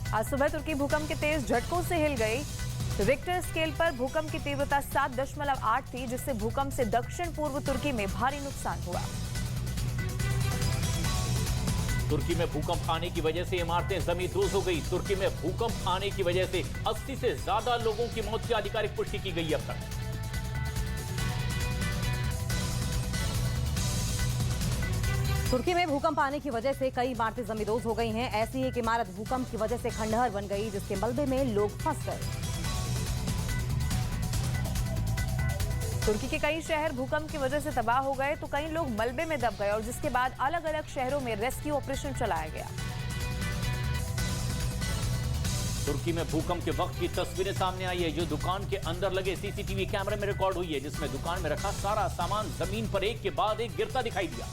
आज सुबह तुर्की भूकंप के तेज झटकों से हिल गई। रिक्टर स्केल पर भूकंप की तीव्रता 7.8 थी, जिससे भूकंप से दक्षिण पूर्व तुर्की में भारी नुकसान हुआ। तुर्की में भूकंप आने की वजह से इमारतें जमींदोज हो गई। तुर्की में भूकंप आने की वजह से 80 से ज्यादा लोगों की मौत की आधिकारिक पुष्टि की गई अब तक। तुर्की में भूकंप आने की वजह से कई इमारतें जमींदोज हो गई हैं। ऐसी एक इमारत भूकंप की वजह से खंडहर बन गई, जिसके मलबे में लोग फंस गए। तुर्की के कई शहर भूकंप की वजह से तबाह हो गए, तो कई लोग मलबे में दब गए और जिसके बाद अलग अलग शहरों में रेस्क्यू ऑपरेशन चलाया गया। तुर्की में भूकंप के वक्त की तस्वीरें सामने आई है, जो दुकान के अंदर लगे सीसीटीवी कैमरे में रिकॉर्ड हुई है, जिसमें दुकान में रखा सारा सामान जमीन पर एक के बाद एक गिरता दिखाई दिया।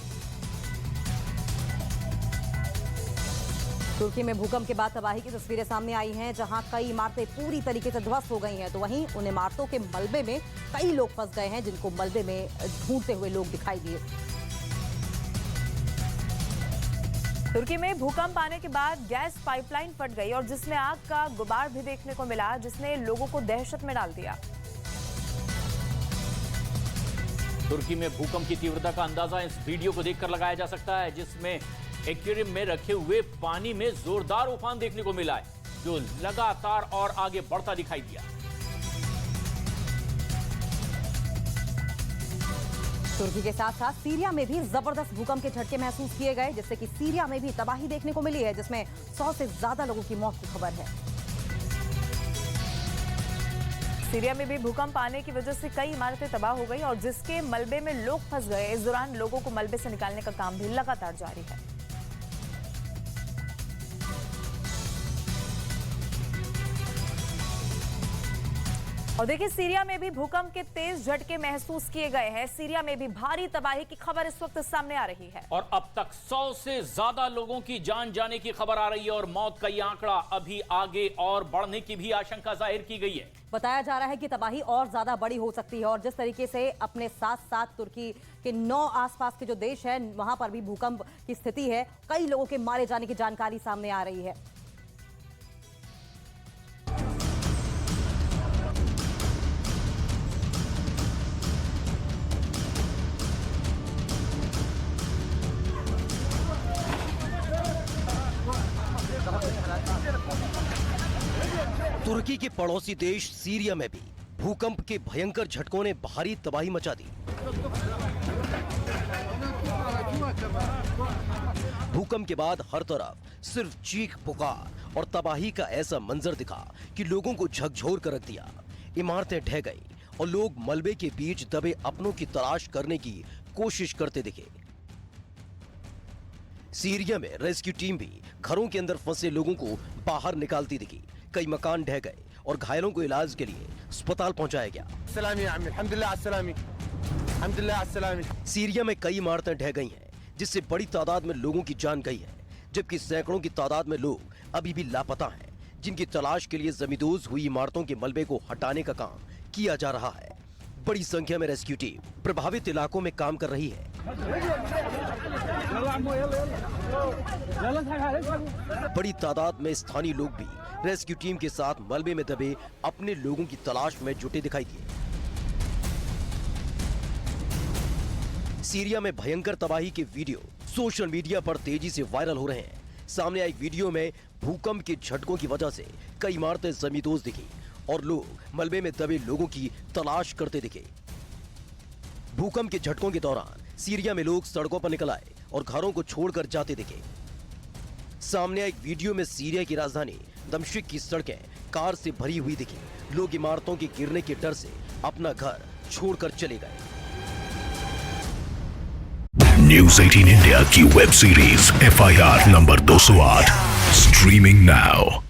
तुर्की में भूकंप के बाद तबाही की तस्वीरें सामने आई हैं, जहां कई इमारतें पूरी तरीके से ध्वस्त हो गई हैं, तो वहीं उन इमारतों के मलबे में कई लोग फंस गए हैं, जिनको मलबे में ढूंढते हुए लोग दिखाई दिए। तुर्की में भूकंप आने के बाद गैस पाइपलाइन फट गई और जिसमें आग का गुबार भी देखने को मिला, जिसने लोगों को दहशत में डाल दिया। तुर्की में भूकंप की तीव्रता का अंदाजा इस वीडियो को देखकर लगाया जा सकता है, जिसमें एक्वेरियम में रखे हुए पानी में जोरदार उफान देखने को मिला है, जो लगातार और आगे बढ़ता दिखाई दिया। तुर्की के साथ साथ सीरिया में भी जबरदस्त भूकंप के झटके महसूस किए गए, जिससे कि सीरिया में भी तबाही देखने को मिली है, जिसमें 100 से ज्यादा लोगों की मौत की खबर है। सीरिया में भी भूकंप आने की वजह से कई इमारतें तबाह हो गई और जिसके मलबे में लोग फंस गए। इस दौरान लोगों को मलबे से निकालने का काम भी लगातार जारी है। और देखिए, सीरिया में भी भूकंप के तेज झटके महसूस किए गए हैं। सीरिया में भी भारी तबाही की खबर इस वक्त सामने आ रही है और अब तक 100 से ज्यादा लोगों की जान जाने की खबर आ रही है और मौत का ये आंकड़ा अभी आगे और बढ़ने की भी आशंका जाहिर की गई है। बताया जा रहा है कि तबाही और ज्यादा बड़ी हो सकती है और जिस तरीके से अपने साथ साथ तुर्की के 9 आसपास के जो देश हैं, वहां पर भी भूकंप की स्थिति है। कई लोगों के मारे जाने की जानकारी सामने आ रही है। तुर्की के पड़ोसी देश सीरिया में भी भूकंप के भयंकर झटकों ने भारी तबाही मचा दी। भूकंप के बाद हर तरफ सिर्फ चीख पुकार और तबाही का ऐसा मंजर दिखा कि लोगों को झकझोर कर रख दिया। इमारतें ढह गई और लोग मलबे के बीच दबे अपनों की तलाश करने की कोशिश करते दिखे। सीरिया में रेस्क्यू टीम भी घरों के अंदर फंसे लोगों को बाहर निकालती दिखी। कई मकान ढह गए और घायलों को इलाज के लिए अस्पताल पहुंचाया गया। सीरिया में कई इमारतें ढह गई हैं, जिससे बड़ी तादाद में लोगों की जान गई है, जबकि सैकड़ों की तादाद में लोग अभी भी लापता हैं, जिनकी तलाश के लिए जमींदोज हुई इमारतों के मलबे को हटाने का काम किया जा रहा है। बड़ी संख्या में रेस्क्यू टीम प्रभावित इलाकों में काम कर रही है। बड़ी तादाद में स्थानीय लोग भी रेस्क्यू टीम के साथ मलबे में दबे अपने लोगों की तलाश में जुटे दिखाई दिए। सीरिया में भयंकर तबाही के वीडियो सोशल मीडिया पर तेजी से वायरल हो रहे हैं। सामने आई वीडियो में भूकंप के झटकों की वजह से कई इमारतें जमींदोज दिखी और लोग मलबे में दबे लोगों की तलाश करते दिखे। भूकंप के झटकों के दौरान सीरिया में लोग सड़कों पर निकल आए और घरों को छोड़कर जाते दिखे। सामने एक वीडियो में सीरिया की राजधानी दमिश्क की सड़कें कार से भरी हुई दिखी। लोग इमारतों के गिरने के डर से अपना घर छोड़कर चले गए। न्यूज़ 18 इंडिया की web series FIR number 208 streaming now.